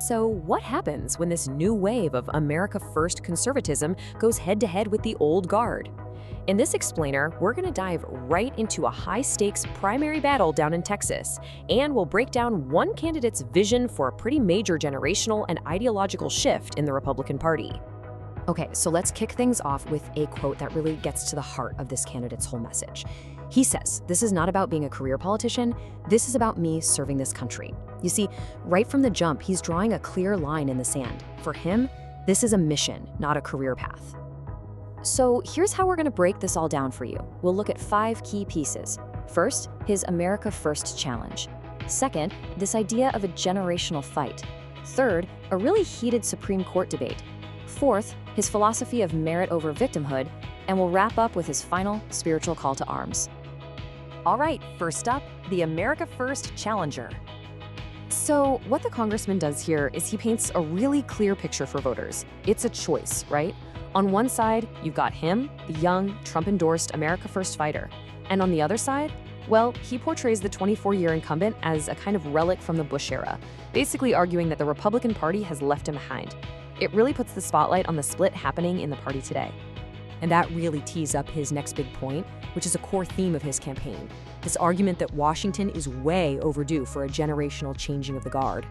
So what happens when this new wave of America First conservatism goes head-to-head with the old guard? In this explainer, we're going to dive right into a high-stakes primary battle down in Texas, and we'll break down one candidate's vision for a pretty major generational and ideological shift in the Republican Party. Okay, so let's kick things off with a quote that really gets to the heart of this candidate's whole message. He says, "This is not about being a career politician, this is about me serving this country." You see, right from the jump, he's drawing a clear line in the sand. For him, this is a mission, not a career path. So here's how we're going to break this all down for you. We'll look at 5 key pieces. First, his America First challenge. Second, this idea of a generational fight. Third, a really heated Supreme Court debate. Fourth, his philosophy of merit over victimhood. And we'll wrap up with his final spiritual call to arms. All right, first up, the America First challenger. So what the congressman does here is he paints a really clear picture for voters. It's a choice, right? On one side, you've got him, the young, Trump-endorsed America First fighter. And on the other side, well, he portrays the 24-year incumbent as a kind of relic from the Bush era, basically arguing that the Republican Party has left him behind. It really puts the spotlight on the split happening in the party today. And that really tees up his next big point, which is a core theme of his campaign, this argument that Washington is way overdue for a generational changing of the guard.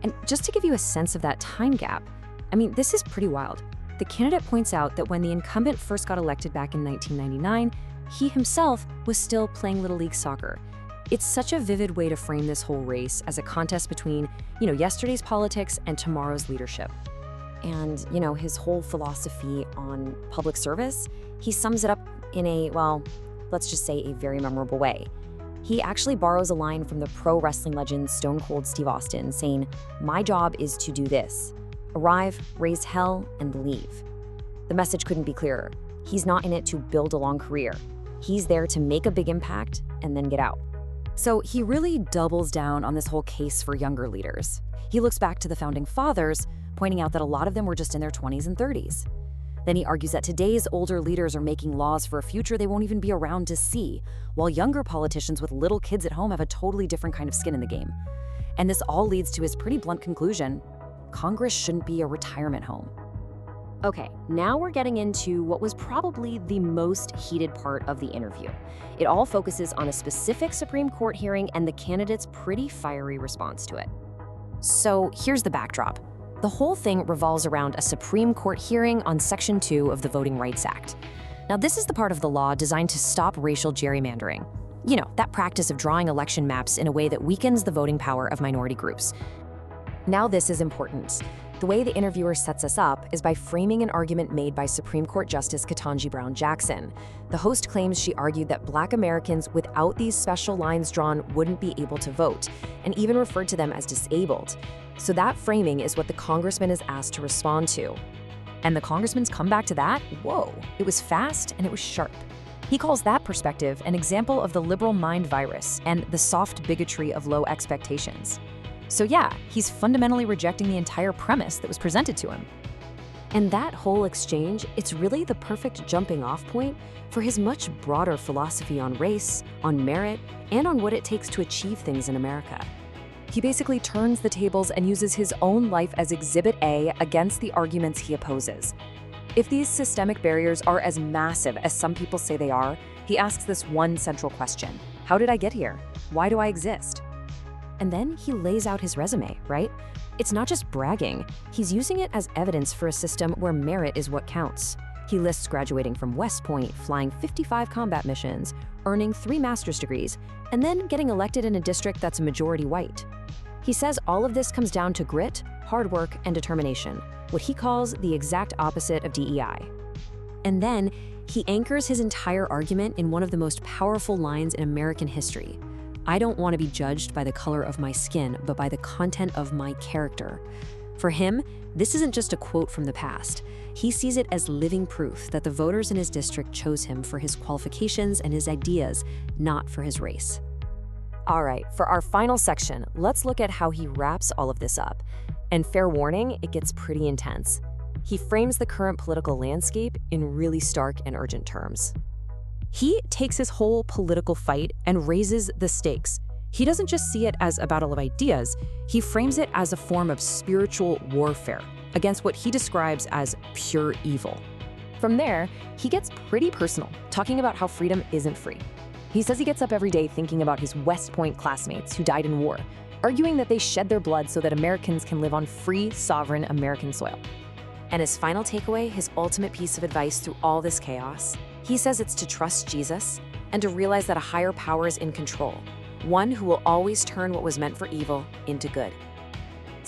And just to give you a sense of that time gap, I mean, this is pretty wild. The candidate points out that when the incumbent first got elected back in 1999, he himself was still playing Little League soccer. It's such a vivid way to frame this whole race as a contest between, yesterday's politics and tomorrow's leadership. And, his whole philosophy on public service, he sums it up in a, well, let's just say a very memorable way. He actually borrows a line from the pro wrestling legend Stone Cold Steve Austin, saying, "My job is to do this: arrive, raise hell, and leave." The message couldn't be clearer. He's not in it to build a long career. He's there to make a big impact and then get out. So he really doubles down on this whole case for younger leaders. He looks back to the founding fathers, pointing out that a lot of them were just in their 20s and 30s. Then he argues that today's older leaders are making laws for a future they won't even be around to see, while younger politicians with little kids at home have a totally different kind of skin in the game. And this all leads to his pretty blunt conclusion: Congress shouldn't be a retirement home. Okay, now we're getting into what was probably the most heated part of the interview. It all focuses on a specific Supreme Court hearing and the candidate's pretty fiery response to it. So here's the backdrop. The whole thing revolves around a Supreme Court hearing on Section 2 of the Voting Rights Act. Now, this is the part of the law designed to stop racial gerrymandering. That practice of drawing election maps in a way that weakens the voting power of minority groups. Now, this is important. The way the interviewer sets us up is by framing an argument made by Supreme Court Justice Ketanji Brown Jackson. The host claims she argued that Black Americans without these special lines drawn wouldn't be able to vote, and even referred to them as disabled. So that framing is what the congressman is asked to respond to. And the congressman's comeback to that? Whoa, it was fast and it was sharp. He calls that perspective an example of the liberal mind virus and the soft bigotry of low expectations. So yeah, he's fundamentally rejecting the entire premise that was presented to him. And that whole exchange, it's really the perfect jumping off point for his much broader philosophy on race, on merit, and on what it takes to achieve things in America. He basically turns the tables and uses his own life as Exhibit A against the arguments he opposes. If these systemic barriers are as massive as some people say they are, he asks this one central question: how did I get here? Why do I exist? And then he lays out his resume, right? It's not just bragging. He's using it as evidence for a system where merit is what counts. He lists graduating from West Point, flying 55 combat missions, earning 3 master's degrees, and then getting elected in a district that's a majority white. He says all of this comes down to grit, hard work, and determination, what he calls the exact opposite of DEI. And then he anchors his entire argument in one of the most powerful lines in American history: "I don't want to be judged by the color of my skin, but by the content of my character." For him, this isn't just a quote from the past. He sees it as living proof that the voters in his district chose him for his qualifications and his ideas, not for his race. All right, for our final section, let's look at how he wraps all of this up. And fair warning, it gets pretty intense. He frames the current political landscape in really stark and urgent terms. He takes his whole political fight and raises the stakes. He doesn't just see it as a battle of ideas, he frames it as a form of spiritual warfare against what he describes as pure evil. From there, he gets pretty personal, talking about how freedom isn't free. He says he gets up every day thinking about his West Point classmates who died in war, arguing that they shed their blood so that Americans can live on free, sovereign American soil. And his final takeaway, his ultimate piece of advice through all this chaos, he says it's to trust Jesus and to realize that a higher power is in control, one who will always turn what was meant for evil into good.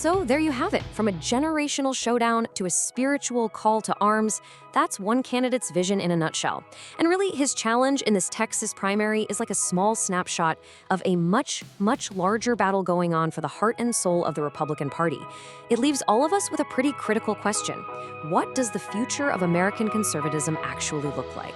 So there you have it, from a generational showdown to a spiritual call to arms. That's one candidate's vision in a nutshell. And really, his challenge in this Texas primary is like a small snapshot of a much, much larger battle going on for the heart and soul of the Republican Party. It leaves all of us with a pretty critical question. What does the future of American conservatism actually look like?